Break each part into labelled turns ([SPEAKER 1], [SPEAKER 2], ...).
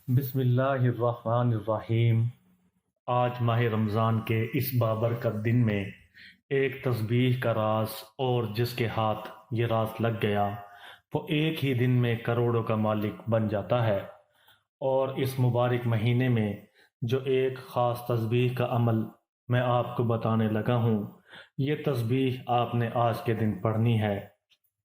[SPEAKER 1] بسم اللہ الرحمن الرحیم۔ آج ماہ رمضان کے اس بابرکت دن میں ایک تسبیح کا راز، اور جس کے ہاتھ یہ راز لگ گیا وہ ایک ہی دن میں کروڑوں کا مالک بن جاتا ہے۔ اور اس مبارک مہینے میں جو ایک خاص تسبیح کا عمل میں آپ کو بتانے لگا ہوں، یہ تسبیح آپ نے آج کے دن پڑھنی ہے۔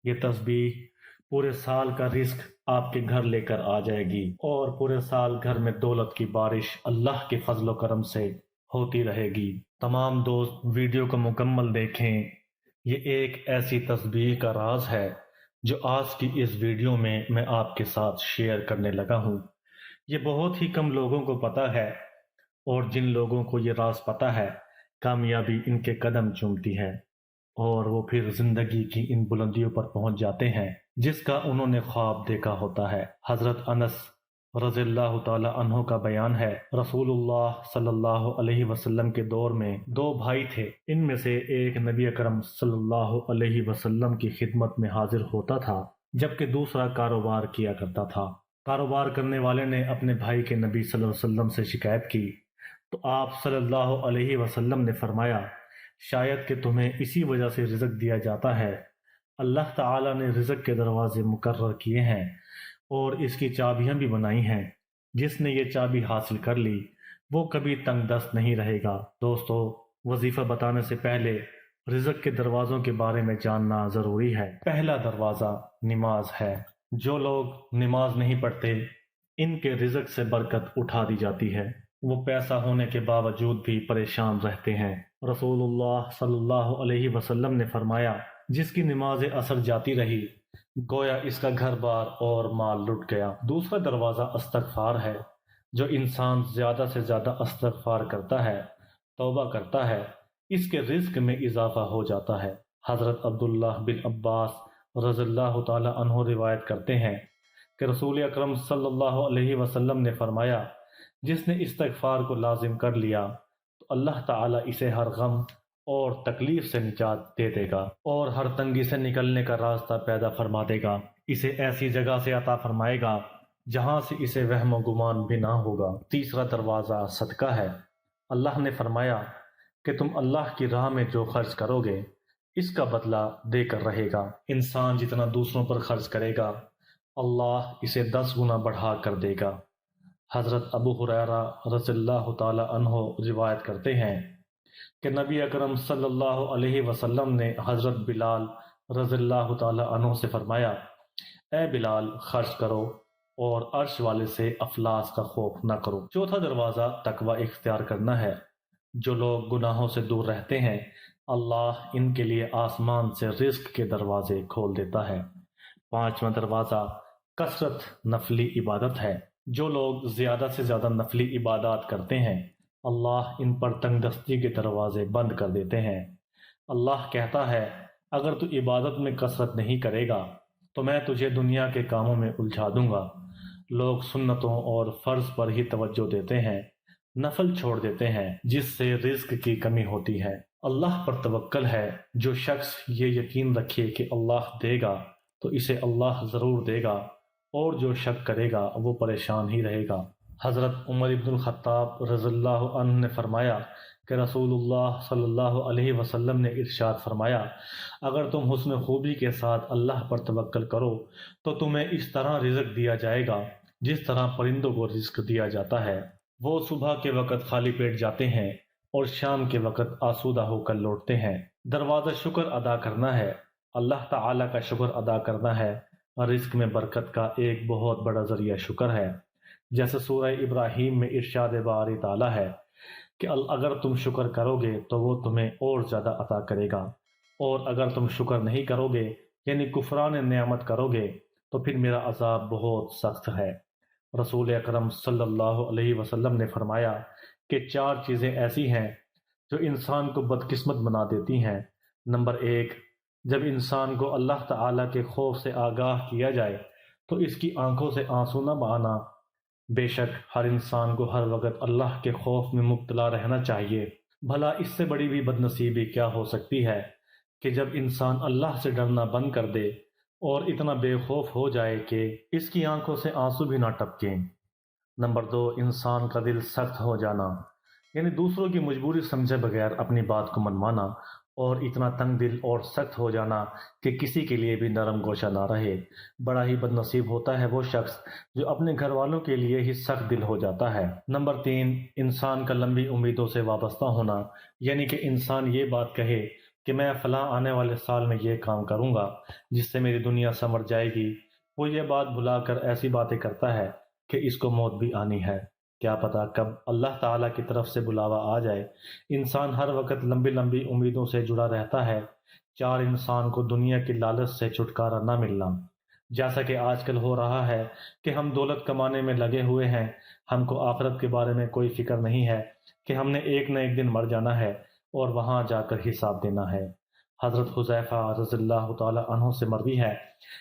[SPEAKER 1] یہ تسبیح پورے سال کا رزق آپ کے گھر لے کر آ جائے گی، اور پورے سال گھر میں دولت کی بارش اللہ کے فضل و کرم سے ہوتی رہے گی۔ تمام دوست ویڈیو کو مکمل دیکھیں۔ یہ ایک ایسی تسبیح کا راز ہے جو آج کی اس ویڈیو میں آپ کے ساتھ شیئر کرنے لگا ہوں۔ یہ بہت ہی کم لوگوں کو پتہ ہے، اور جن لوگوں کو یہ راز پتہ ہے، کامیابی ان کے قدم چومتی ہے، اور وہ پھر زندگی کی ان بلندیوں پر پہنچ جاتے ہیں جس کا انہوں نے خواب دیکھا ہوتا ہے۔ حضرت انس رضی اللہ تعالی عنہ کا بیان ہے، رسول اللہ صلی اللہ علیہ وسلم کے دور میں دو بھائی تھے۔ ان میں سے ایک نبی اکرم صلی اللہ علیہ وسلم کی خدمت میں حاضر ہوتا تھا، جبکہ دوسرا کاروبار کیا کرتا تھا۔ کاروبار کرنے والے نے اپنے بھائی کے نبی صلی اللہ علیہ وسلم سے شکایت کی، تو آپ صلی اللہ علیہ وسلم نے فرمایا، شاید کہ تمہیں اسی وجہ سے رزق دیا جاتا ہے۔ اللہ تعالیٰ نے رزق کے دروازے مقرر کیے ہیں اور اس کی چابیاں بھی بنائی ہیں۔ جس نے یہ چابی حاصل کر لی وہ کبھی تنگ دست نہیں رہے گا۔ دوستو، وظیفہ بتانے سے پہلے رزق کے دروازوں کے بارے میں جاننا ضروری ہے۔ پہلا دروازہ نماز ہے۔ جو لوگ نماز نہیں پڑھتے، ان کے رزق سے برکت اٹھا دی جاتی ہے۔ وہ پیسہ ہونے کے باوجود بھی پریشان رہتے ہیں۔ رسول اللہ صلی اللہ علیہ وسلم نے فرمایا، جس کی نماز اثر جاتی رہی گویا اس کا گھر بار اور مال لٹ گیا۔ دوسرا دروازہ استغفار ہے۔ جو انسان زیادہ سے زیادہ استغفار کرتا ہے، توبہ کرتا ہے، اس کے رزق میں اضافہ ہو جاتا ہے۔ حضرت عبداللہ بن عباس رضی اللہ تعالی عنہ روایت کرتے ہیں کہ رسول اکرم صلی اللہ علیہ وسلم نے فرمایا، جس نے استغفار کو لازم کر لیا تو اللہ تعالیٰ اسے ہر غم اور تکلیف سے نجات دے دے گا، اور ہر تنگی سے نکلنے کا راستہ پیدا فرما دے گا۔ اسے ایسی جگہ سے عطا فرمائے گا جہاں سے اسے وہم و گمان بھی نہ ہوگا۔ تیسرا دروازہ صدقہ ہے۔ اللہ نے فرمایا کہ تم اللہ کی راہ میں جو خرچ کرو گے اس کا بدلہ دے کر رہے گا۔ انسان جتنا دوسروں پر خرچ کرے گا، اللہ اسے 10 گنا بڑھا کر دے گا۔ حضرت ابو ہریرہ رضی اللہ تعالی عنہ روایت کرتے ہیں کہ نبی اکرم صلی اللہ علیہ وسلم نے حضرت بلال رضی اللہ تعالی عنہ سے فرمایا، اے بلال، خرچ کرو اور عرش والے سے افلاس کا خوف نہ کرو۔ چوتھا دروازہ تقوی اختیار کرنا ہے۔ جو لوگ گناہوں سے دور رہتے ہیں، اللہ ان کے لیے آسمان سے رزق کے دروازے کھول دیتا ہے۔ پانچواں دروازہ کثرت نفلی عبادت ہے۔ جو لوگ زیادہ سے زیادہ نفلی عبادات کرتے ہیں، اللہ ان پر تنگ دستی کے دروازے بند کر دیتے ہیں۔ اللہ کہتا ہے، اگر تو عبادت میں کثرت نہیں کرے گا تو میں تجھے دنیا کے کاموں میں الجھا دوں گا۔ لوگ سنتوں اور فرض پر ہی توجہ دیتے ہیں، نفل چھوڑ دیتے ہیں، جس سے رزق کی کمی ہوتی ہے۔ اللہ پر توکل ہے۔ جو شخص یہ یقین رکھے کہ اللہ دے گا تو اسے اللہ ضرور دے گا، اور جو شک کرے گا وہ پریشان ہی رہے گا۔ حضرت عمر بن الخطاب رضی اللہ عنہ نے فرمایا کہ رسول اللہ صلی اللہ علیہ وسلم نے ارشاد فرمایا، اگر تم حسن خوبی کے ساتھ اللہ پر توکل کرو تو تمہیں اس طرح رزق دیا جائے گا جس طرح پرندوں کو رزق دیا جاتا ہے۔ وہ صبح کے وقت خالی پیٹ جاتے ہیں اور شام کے وقت آسودہ ہو کر لوٹتے ہیں۔ دروازہ شکر ادا کرنا ہے۔ اللہ تعالیٰ کا شکر ادا کرنا ہے رزق میں برکت کا ایک بہت بڑا ذریعہ شکر ہے۔ جیسے سورہ ابراہیم میں ارشاد باری تعالیٰ ہے کہ اگر تم شکر کرو گے تو وہ تمہیں اور زیادہ عطا کرے گا، اور اگر تم شکر نہیں کرو گے یعنی کفران نعمت کرو گے تو پھر میرا عذاب بہت سخت ہے۔ رسول اکرم صلی اللہ علیہ وسلم نے فرمایا کہ 4 چیزیں ایسی ہیں جو انسان کو بدقسمت بنا دیتی ہیں۔ نمبر 1، جب انسان کو اللہ تعالیٰ کے خوف سے آگاہ کیا جائے تو اس کی آنکھوں سے آنسو نہ بہانا۔ بے شک ہر انسان کو ہر وقت اللہ کے خوف میں مبتلا رہنا چاہیے۔ بھلا اس سے بڑی بھی بدنصیبی کیا ہو سکتی ہے کہ جب انسان اللہ سے ڈرنا بند کر دے اور اتنا بے خوف ہو جائے کہ اس کی آنکھوں سے آنسو بھی نہ ٹپکیں۔ نمبر 2، انسان کا دل سخت ہو جانا، یعنی دوسروں کی مجبوری سمجھے بغیر اپنی بات کو منوانا، اور اتنا تنگ دل اور سخت ہو جانا کہ کسی کے لیے بھی نرم گوشہ نہ رہے۔ بڑا ہی بد نصیب ہوتا ہے وہ شخص جو اپنے گھر والوں کے لیے ہی سخت دل ہو جاتا ہے۔ نمبر 3، انسان کا لمبی امیدوں سے وابستہ ہونا، یعنی کہ انسان یہ بات کہے کہ میں فلاں آنے والے سال میں یہ کام کروں گا جس سے میری دنیا سنور جائے گی، وہ یہ بات بھلا کر ایسی باتیں کرتا ہے کہ اس کو موت بھی آنی ہے، کیا پتہ کب اللہ تعالیٰ کی طرف سے بلاوا آ جائے۔ انسان ہر وقت لمبی لمبی امیدوں سے جڑا رہتا ہے۔ 4، انسان کو دنیا کی لالچ سے چھٹکارا نہ ملنا، جیسا کہ آج کل ہو رہا ہے کہ ہم دولت کمانے میں لگے ہوئے ہیں، ہم کو آخرت کے بارے میں کوئی فکر نہیں ہے کہ ہم نے ایک نہ ایک دن مر جانا ہے اور وہاں جا کر حساب دینا ہے۔ حضرت حذیفہ رضی اللہ تعالی عنہ سے مروی ہے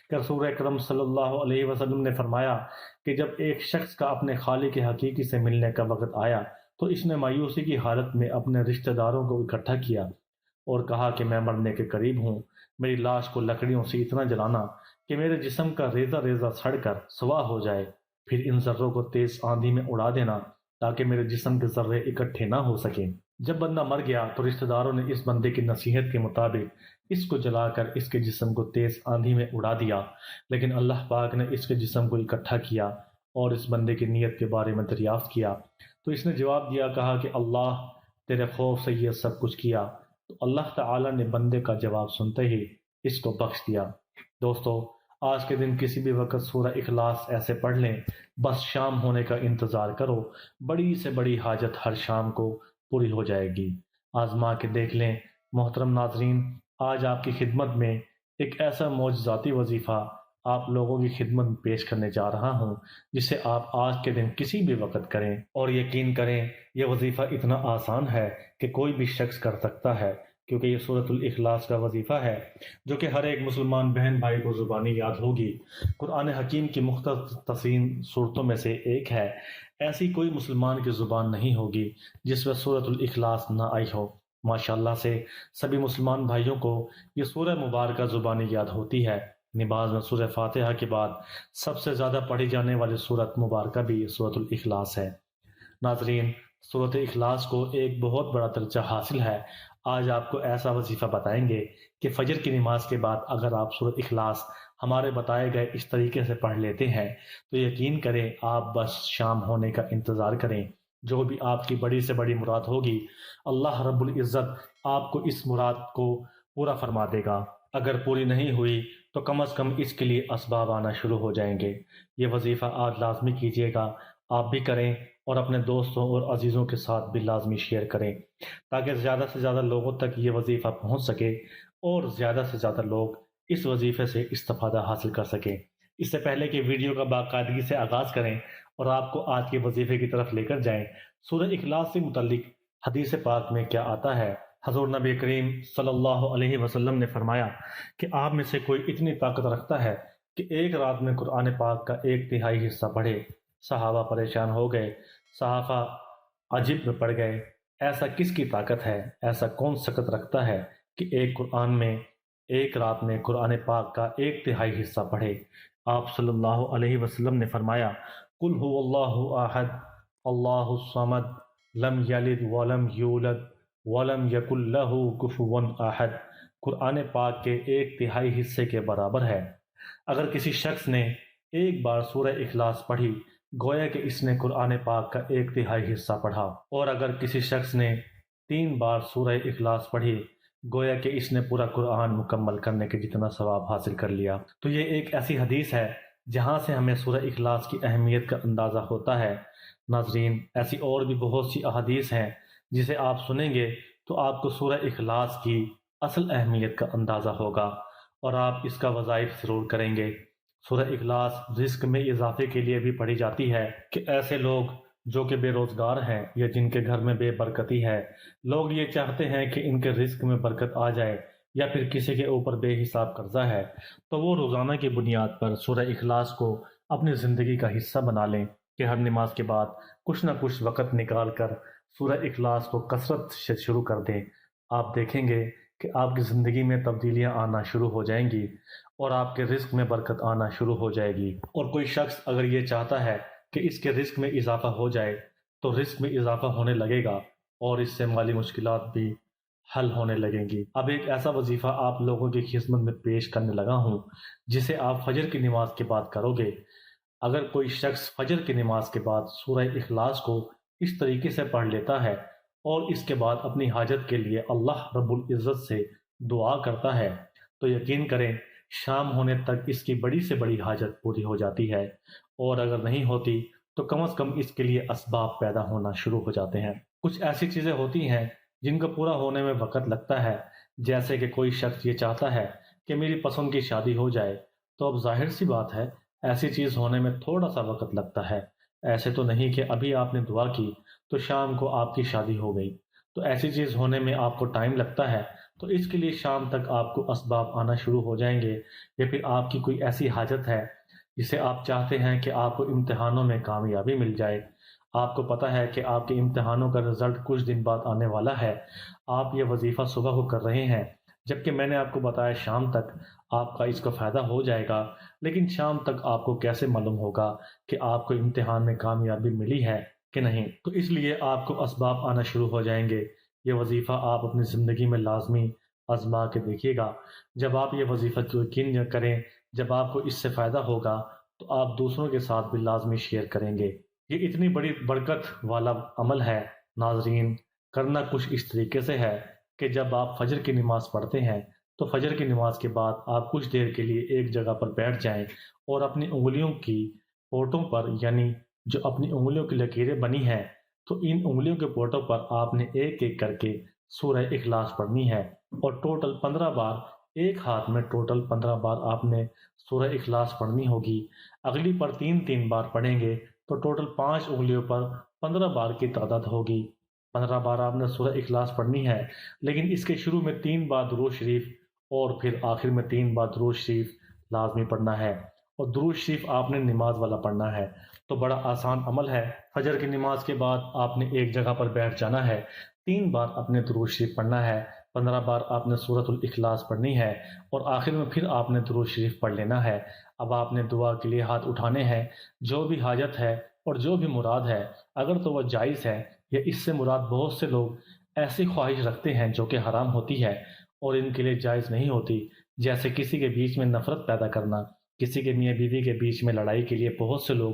[SPEAKER 1] کہ رسول اکرم صلی اللہ علیہ وسلم نے فرمایا کہ جب ایک شخص کا اپنے خالق حقیقی سے ملنے کا وقت آیا تو اس نے مایوسی کی حالت میں اپنے رشتہ داروں کو اکٹھا کیا اور کہا کہ میں مرنے کے قریب ہوں، میری لاش کو لکڑیوں سے اتنا جلانا کہ میرے جسم کا ریزہ ریزہ سڑ کر سوا ہو جائے، پھر ان ذروں کو تیز آندھی میں اڑا دینا تاکہ میرے جسم کے ذرے اکٹھے نہ ہو سکیں۔ جب بندہ مر گیا تو رشتہ داروں نے اس بندے کی نصیحت کے مطابق اس کو جلا کر اس کے جسم کو تیز آندھی میں اڑا دیا، لیکن اللہ پاک نے اس کے جسم کو اکٹھا کیا اور اس بندے کی نیت کے بارے میں دریافت کیا تو اس نے جواب دیا، کہا کہ اللہ تیرے خوف سے یہ سب کچھ کیا، تو اللہ تعالی نے بندے کا جواب سنتے ہی اس کو بخش دیا۔ دوستو، آج کے دن کسی بھی وقت سورہ اخلاص ایسے پڑھ لیں، بس شام ہونے کا انتظار کرو، بڑی سے بڑی حاجت ہر شام کو پوری ہو جائے گی۔ آزما کے دیکھ لیں۔ محترم ناظرین، آج آپ کی خدمت میں ایک ایسا معجزاتی وظیفہ آپ لوگوں کی خدمت میں پیش کرنے جا رہا ہوں جسے آپ آج کے دن کسی بھی وقت کریں، اور یقین کریں یہ وظیفہ اتنا آسان ہے کہ کوئی بھی شخص کر سکتا ہے، کیونکہ یہ سورۃ الاخلاص کا وظیفہ ہے جو کہ ہر ایک مسلمان بہن بھائی کو زبانی یاد ہوگی۔ قرآن حکیم کی مختصر صورتوں میں سے ایک ہے، ایسی کوئی مسلمان کی زبان نہیں ہوگی جس میں سورۃ الاخلاص نہ آئی ہو۔ ماشاءاللہ سے سبھی مسلمان بھائیوں کو یہ سورہ مبارکہ زبانی یاد ہوتی ہے۔ نماز میں سورہ فاتحہ کے بعد سب سے زیادہ پڑھی جانے والی سورت مبارکہ بھی سورۃ الاخلاص ہے۔ ناظرین، سورۃ اخلاص کو ایک بہت بڑا درجہ حاصل ہے۔ آج آپ کو ایسا وظیفہ بتائیں گے کہ فجر کی نماز کے بعد اگر آپ سورۃ اخلاص ہمارے بتائے گئے اس طریقے سے پڑھ لیتے ہیں تو یقین کریں آپ بس شام ہونے کا انتظار کریں، جو بھی آپ کی بڑی سے بڑی مراد ہوگی اللہ رب العزت آپ کو اس مراد کو پورا فرما دے گا۔ اگر پوری نہیں ہوئی تو کم از کم اس کے لیے اسباب آنا شروع ہو جائیں گے۔ یہ وظیفہ آج لازمی کیجیے گا، آپ بھی کریں اور اپنے دوستوں اور عزیزوں کے ساتھ بھی لازمی شیئر کریں تاکہ زیادہ سے زیادہ لوگوں تک یہ وظیفہ پہنچ سکے اور زیادہ سے زیادہ لوگ اس وظیفے سے استفادہ حاصل کر سکیں۔ اس سے پہلے کہ ویڈیو کا باقاعدگی سے آغاز کریں اور آپ کو آج کے وظیفے کی طرف لے کر جائیں، سورہ اخلاص سے متعلق حدیث پاک میں کیا آتا ہے؟ حضور نبی کریم صلی اللہ علیہ وسلم نے فرمایا کہ آپ میں سے کوئی اتنی طاقت رکھتا ہے کہ ایک رات میں قرآن پاک کا 1/3 حصہ پڑھے۔ صحابہ پریشان ہو گئے، صحابہ عجب میں پڑ گئے، ایسا کس کی طاقت ہے، ایسا کون سکت رکھتا ہے کہ ایک رات میں قرآن پاک کا 1/3 حصہ پڑھے؟ آپ صلی اللہ علیہ وسلم نے فرمایا، قل هو اللہ احد اللہ الصمد لم یلد ولم یولد ولم یکن لہ کفوا احد۔ قرآن پاک کے 1/3 حصے کے برابر ہے۔ اگر کسی شخص نے ایک بار سورہ اخلاص پڑھی گویا کہ اس نے قرآن پاک کا 1/3 حصہ پڑھا، اور اگر کسی شخص نے 3 بار سورہ اخلاص پڑھی گویا کہ اس نے پورا قرآن مکمل کرنے کے جتنا ثواب حاصل کر لیا۔ تو یہ ایک ایسی حدیث ہے جہاں سے ہمیں سورہ اخلاص کی اہمیت کا اندازہ ہوتا ہے۔ ناظرین، ایسی اور بھی بہت سی احادیث ہیں جسے آپ سنیں گے تو آپ کو سورہ اخلاص کی اصل اہمیت کا اندازہ ہوگا اور آپ اس کا وظائف ضرور کریں گے۔ سورہ اخلاص رزق میں اضافے کے لیے بھی پڑھی جاتی ہے کہ ایسے لوگ جو کہ بے روزگار ہیں یا جن کے گھر میں بے برکتی ہے، لوگ یہ چاہتے ہیں کہ ان کے رزق میں برکت آ جائے، یا پھر کسی کے اوپر بے حساب قرضہ ہے تو وہ روزانہ کی بنیاد پر سورہ اخلاص کو اپنی زندگی کا حصہ بنا لیں کہ ہر نماز کے بعد کچھ نہ کچھ وقت نکال کر سورہ اخلاص کو کثرت سے شروع کر دیں۔ آپ دیکھیں گے کہ آپ کی زندگی میں تبدیلیاں آنا شروع ہو جائیں گی اور آپ کے رزق میں برکت آنا شروع ہو جائے گی۔ اور کوئی شخص اگر یہ چاہتا ہے کہ اس کے رزق میں اضافہ ہو جائے تو رزق میں اضافہ ہونے لگے گا اور اس سے مالی مشکلات بھی حل ہونے لگیں گی۔ اب ایک ایسا وظیفہ آپ لوگوں کی خدمت میں پیش کرنے لگا ہوں جسے آپ فجر کی نماز کے بعد کرو گے۔ اگر کوئی شخص فجر کی نماز کے بعد سورہ اخلاص کو اس طریقے سے پڑھ لیتا ہے اور اس کے بعد اپنی حاجت کے لیے اللہ رب العزت سے دعا کرتا ہے تو یقین کریں شام ہونے تک اس کی بڑی سے بڑی حاجت پوری ہو جاتی ہے، اور اگر نہیں ہوتی تو کم از کم اس کے لیے اسباب پیدا ہونا شروع ہو جاتے ہیں۔ کچھ ایسی چیزیں ہوتی ہیں جن کا پورا ہونے میں وقت لگتا ہے، جیسے کہ کوئی شخص یہ چاہتا ہے کہ میری پسند کی شادی ہو جائے، تو اب ظاہر سی بات ہے ایسی چیز ہونے میں تھوڑا سا وقت لگتا ہے۔ ایسے تو نہیں کہ ابھی آپ نے دعا کی تو شام کو آپ کی شادی ہو گئی، تو ایسی چیز ہونے میں آپ کو ٹائم لگتا ہے، تو اس کے لیے شام تک آپ کو اسباب آنا شروع ہو جائیں گے۔ یا پھر آپ کی کوئی ایسی حاجت ہے جسے آپ چاہتے ہیں کہ آپ کو امتحانوں میں کامیابی مل جائے، آپ کو پتہ ہے کہ آپ کے امتحانوں کا رزلٹ کچھ دن بعد آنے والا ہے، آپ یہ وظیفہ صبح کو کر رہے ہیں، جبکہ میں نے آپ کو بتایا شام تک آپ کا اس کا فائدہ ہو جائے گا، لیکن شام تک آپ کو کیسے معلوم ہوگا کہ آپ کو امتحان میں کامیابی ملی ہے کہ نہیں؟ تو اس لیے آپ کو اسباب آنا شروع ہو جائیں گے۔ یہ وظیفہ آپ اپنی زندگی میں لازمی آزما کے دیکھیے گا۔ جب آپ یہ وظیفہ یقین کریں، جب آپ کو اس سے فائدہ ہوگا تو آپ دوسروں کے ساتھ بھی لازمی شیئر کریں گے۔ یہ اتنی بڑی برکت والا عمل ہے ناظرین، کرنا کچھ اس طریقے سے ہے کہ جب آپ فجر کی نماز پڑھتے ہیں تو فجر کی نماز کے بعد آپ کچھ دیر کے لیے ایک جگہ پر بیٹھ جائیں اور اپنی انگلیوں کی پورٹوں پر، یعنی جو اپنی انگلیوں کی لکیریں بنی ہیں، تو ان انگلیوں کے پورٹوں پر آپ نے ایک ایک کر کے سورہ اخلاص پڑھنی ہے، اور ٹوٹل 15 بار، ایک ہاتھ میں ٹوٹل 15 بار آپ نے سورہ اخلاص پڑھنی ہوگی۔ اگلی پر 3 بار پڑھیں گے تو ٹوٹل 5 انگلیوں پر 15 بار کی تعداد ہوگی۔ 15 بار آپ نے سورہ اخلاص پڑھنی ہے، لیکن اس کے شروع میں 3 بار درود شریف اور پھر آخر میں 3 بار درود شریف لازمی پڑھنا ہے، اور درود شریف آپ نے نماز والا پڑھنا ہے۔ تو بڑا آسان عمل ہے۔ فجر کی نماز کے بعد آپ نے ایک جگہ پر بیٹھ جانا ہے، 3 بار اپنے درود شریف پڑھنا ہے، 15 بار آپ نے سورۃ الاخلاص پڑھنی ہے، اور آخر میں پھر آپ نے درود شریف پڑھ لینا ہے۔ اب آپ نے دعا کے لیے ہاتھ اٹھانے ہیں، جو بھی حاجت ہے اور جو بھی مراد ہے، اگر تو وہ جائز ہے، یا اس سے مراد بہت سے لوگ ایسی خواہش رکھتے ہیں جو کہ حرام ہوتی ہے اور ان کے لیے جائز نہیں ہوتی، جیسے کسی کے بیچ میں نفرت پیدا کرنا، کسی کے میاں بیوی کے بیچ میں لڑائی کے لیے بہت سے لوگ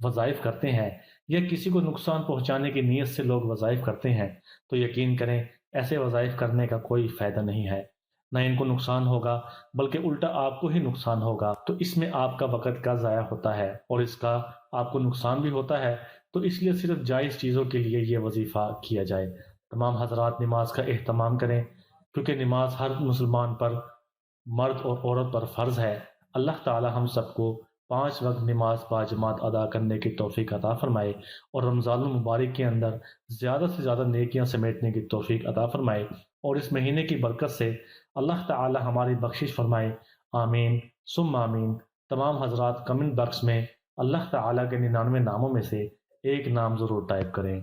[SPEAKER 1] وظائف کرتے ہیں، یا کسی کو نقصان پہنچانے کی نیت سے لوگ وظائف کرتے ہیں، تو یقین کریں ایسے وظائف کرنے کا کوئی فائدہ نہیں ہے، نہ ان کو نقصان ہوگا بلکہ الٹا آپ کو ہی نقصان ہوگا۔ تو اس میں آپ کا وقت کا ضائع ہوتا ہے اور اس کا آپ کو نقصان بھی ہوتا ہے، تو اس لیے صرف جائز چیزوں کے لیے یہ وظیفہ کیا جائے۔ تمام حضرات نماز کا اہتمام کریں، کیونکہ نماز ہر مسلمان پر، مرد اور عورت پر فرض ہے۔ اللہ تعالی ہم سب کو 5 وقت نماز باجماعت ادا کرنے کی توفیق عطا فرمائے، اور رمضان المبارک کے اندر زیادہ سے زیادہ نیکیاں سمیٹنے کی توفیق عطا فرمائے، اور اس مہینے کی برکت سے اللہ تعالی ہماری بخشش فرمائے۔ آمین ثم آمین۔ تمام حضرات کمنٹ باکس میں اللہ تعالی کے 99 ناموں میں سے ایک نام ضرور ٹائپ کریں۔